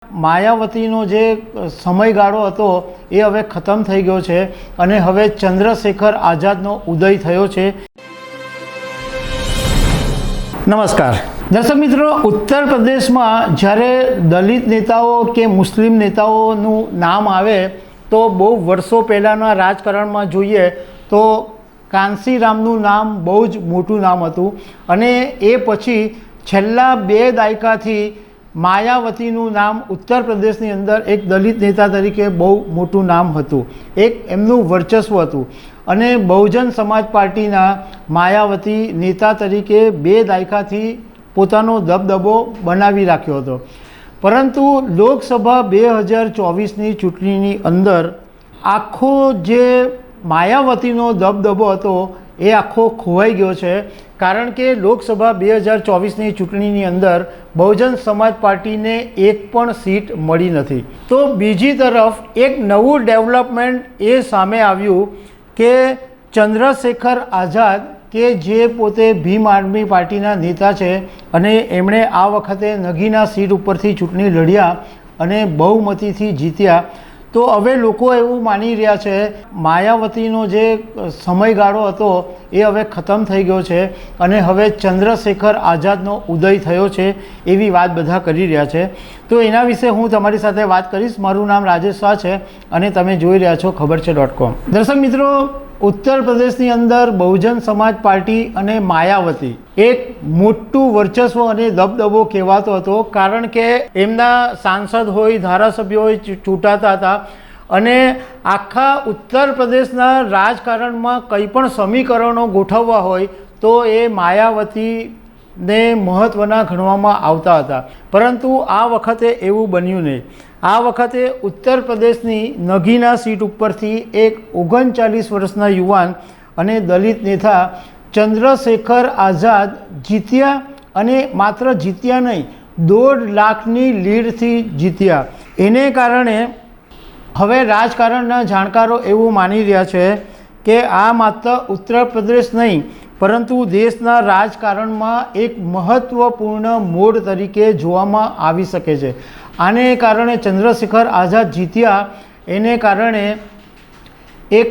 માયાવતીનો જે સમયગાળો હતો એ હવે ખતમ થઈ ગયો છે અને હવે ચંદ્રશેખર આઝાદનો ઉદય થયો છે। નમસ્કાર દર્શક મિત્રો, ઉત્તર પ્રદેશમાં જ્યારે દલિત નેતાઓ કે મુસ્લિમ નેતાઓનું નામ આવે તો બહુ વર્ષો પહેલાંના રાજકારણમાં જોઈએ તો કાંસીરામનું નામ બહુ જ મોટું નામ હતું અને એ પછી છેલ્લા 2 દાયકાથી માયાવતીનું નામ ઉત્તર પ્રદેશની અંદર એક દલિત નેતા તરીકે બહુ મોટું નામ હતું, એક એમનું વર્ચસ્વ હતું અને બહુજન સમાજ પાર્ટીના માયાવતી નેતા તરીકે 2 દાયકાથી પોતાનો દબદબો બનાવી રાખ્યો હતો। પરંતુ લોકસભા 2024ની ચૂંટણીની અંદર આખો જે માયાવતીનો દબદબો હતો એ આખો ખોવાઈ ગયો છે, કારણ કે લોકસભા 2024ની ચૂંટણીની અંદર બહુજન સમાજ પાર્ટીને એક પણ સીટ મળી નથી। તો બીજી તરફ એક નવું ડેવલપમેન્ટ એ સામે આવ્યું કે ચંદ્રશેખર આઝાદ કે જે પોતે ભીમ આર્મી પાર્ટીના નેતા છે અને એમણે આ વખતે નગીના સીટ ઉપરથી ચૂંટણી લડ્યા અને બહુમતીથી જીત્યા। તો હવે લોકો એવું માની રહ્યા છે માયાવતીનો જે સમયગાળો હતો એ હવે ખતમ થઈ ગયો છે અને હવે ચંદ્રશેખર આઝાદનો ઉદય થયો છે એવી વાત બધા કરી રહ્યા છે। તો એના વિશે હું તમારી સાથે વાત કરીશ। મારું નામ રાજેશ શાહ છે અને તમે જોઈ રહ્યા છો ખબરછે.com। દર્શક મિત્રો, ઉત્તર પ્રદેશની અંદર બહુજન સમાજ પાર્ટી અને માયાવતી એક મોટું વર્ચસ્વ અને દબદબો કહેવાતો હતો, કારણ કે એમના સાંસદ હોય, ધારાસભ્યો હોય ચૂંટાતા હતા અને આખા ઉત્તર પ્રદેશના રાજકારણમાં કંઈ પણ સમીકરણો ગોઠવવા હોય તો એ માયાવતીને મહત્ત્વના ગણવામાં આવતા હતા। પરંતુ આ વખતે એવું બન્યું નહીં। આ વખતે ઉત્તર પ્રદેશની નગીના સીટ ઉપરથી એક 39 વર્ષના યુવાન અને દલિત નેતા ચંદ્રશેખર આઝાદ જીત્યા અને માત્ર જીત્યા નહીં, 1.5 લાખની લીડથી જીત્યા। એને કારણે હવે રાજકારણના જાણકારો એવું માની રહ્યા છે કે આ માત્ર ઉત્તર પ્રદેશ નહીં પરંતુ દેશના રાજકારણમાં એક મહત્ત્વપૂર્ણ મોડ તરીકે જોવામાં આવી શકે છે। આને કારણે ચંદ્રશેખર આઝાદ જીત્યા, એને કારણે એક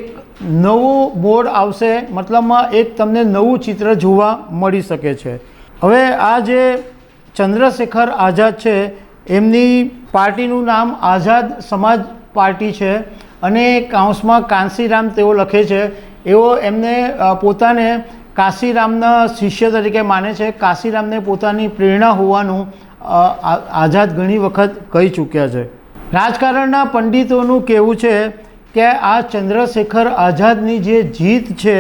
નવું મોડ આવશે, મતલબમાં એક તમને નવું ચિત્ર જોવા મળી શકે છે। હવે આ જે ચંદ્રશેખર આઝાદ છે એમની પાર્ટીનું નામ આઝાદ સમાજ પાર્ટી છે અને કાઉન્સમાં કાંસીરામ તેઓ લખે છે। એવો એમને પોતાને કાશીરામના શિષ્ય તરીકે માને છે। કાશીરામને પોતાની પ્રેરણા હોવાનું આઝાદ ઘણી વખત કહી ચૂક્યા છે। રાજકારણના પંડિતોનું કહેવું છે કે આ ચંદ્રશેખર આઝાદની જે જીત છે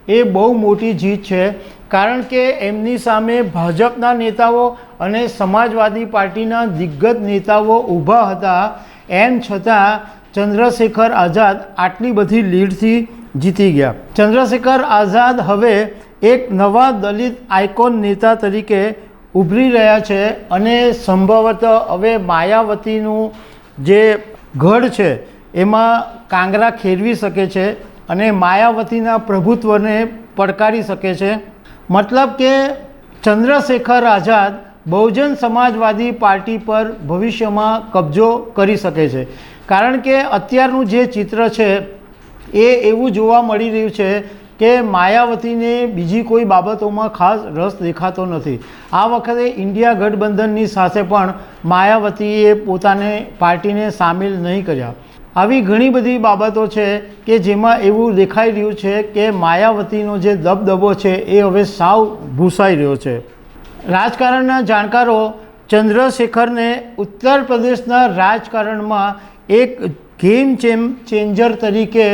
એ બહુ મોટી જીત છે, કારણ કે એમની સામે ભાજપના નેતાઓ અને સમાજવાદી પાર્ટીના દિગ્ગજ નેતાઓ ઊભા હતા। એમ છતાં ચંદ્રશેખર આઝાદ આટલી બધી લીડથી જીતી ગયા। ચંદ્રશેખર આઝાદ હવે એક નવા દલિત આઇકોન નેતા તરીકે ઉભરી રહ્યા છે અને સંભવતઃ હવે માયાવતીનું જે ગઢ છે એમાં કાંગરા ખેરવી શકે છે અને માયાવતીના પ્રભુત્વને પડકારી શકે છે। મતલબ કે ચંદ્રશેખર આઝાદ બહુજન સમાજવાદી પાર્ટી પર ભવિષ્યમાં કબજો કરી શકે છે, કારણ કે અત્યારનું જે ચિત્ર છે એ એવું જોવા મળી રહ્યું છે કે માયાવતીને બીજી કોઈ બાબતોમાં ખાસ રસ દેખાતો નથી। આ વખતે ઇન્ડિયા ગઠબંધનની સાથે પણ માયાવતીએ પોતાને પાર્ટીને સામેલ નહીં કર્યા। આવી ઘણી બધી બાબતો છે કે જેમાં એવું દેખાઈ રહ્યું છે કે માયાવતીનો જે દબદબો છે એ હવે સાવ ભૂસાઈ રહ્યો છે। રાજકારણના જાણકારો ચંદ્રશેખરને ઉત્તર પ્રદેશના રાજકારણમાં એક ગેમ ચેન્જર તરીકે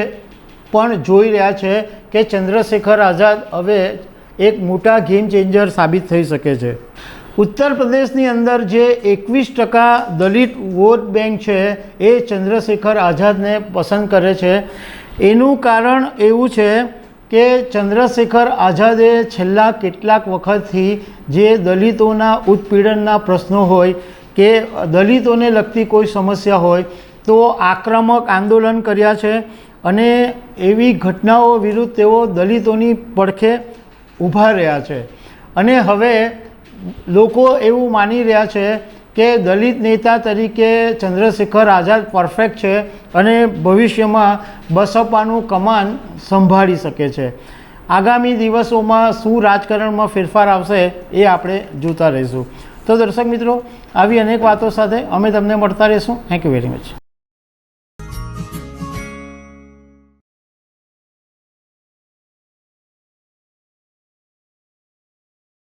પણ જોઈ રહ્યા છે કે ચંદ્રશેખર આઝાદ હવે એક મોટા ગેમ ચેન્જર સાબિત થઈ શકે છે। ઉત્તર પ્રદેશની અંદર જે 21% દલિત વોટ બેંક છે એ ચંદ્રશેખર આઝાદને પસંદ કરે છે। એનું કારણ એવું છે કે ચંદ્રશેખર આઝાદે છેલ્લા કેટલાક વખતથી જે દલિતોના ઉત્પીડનના પ્રશ્નો હોય કે દલિતોને લગતી કોઈ સમસ્યા હોય તો આક્રમક આંદોલન કર્યા છે અને એવી ઘટનાઓ વિરુદ્ધ તેઓ દલિતોની પડખે ઊભા રહ્યા છે। અને હવે લોકો એવું માની રહ્યા છે કે દલિત નેતા તરીકે ચંદ્રશેખર આઝાદ પરફેક્ટ છે અને ભવિષ્યમાં બસપાનું કમાન સંભાળી શકે છે. આગામી દિવસોમાં શું રાજકારણમાં ફેરફાર આવશે એ આપણે જોતા રહીશું. તો દર્શક મિત્રો, આવી અનેક વાતો સાથે અમે તમને મળતા રહીશું. Thank you very much.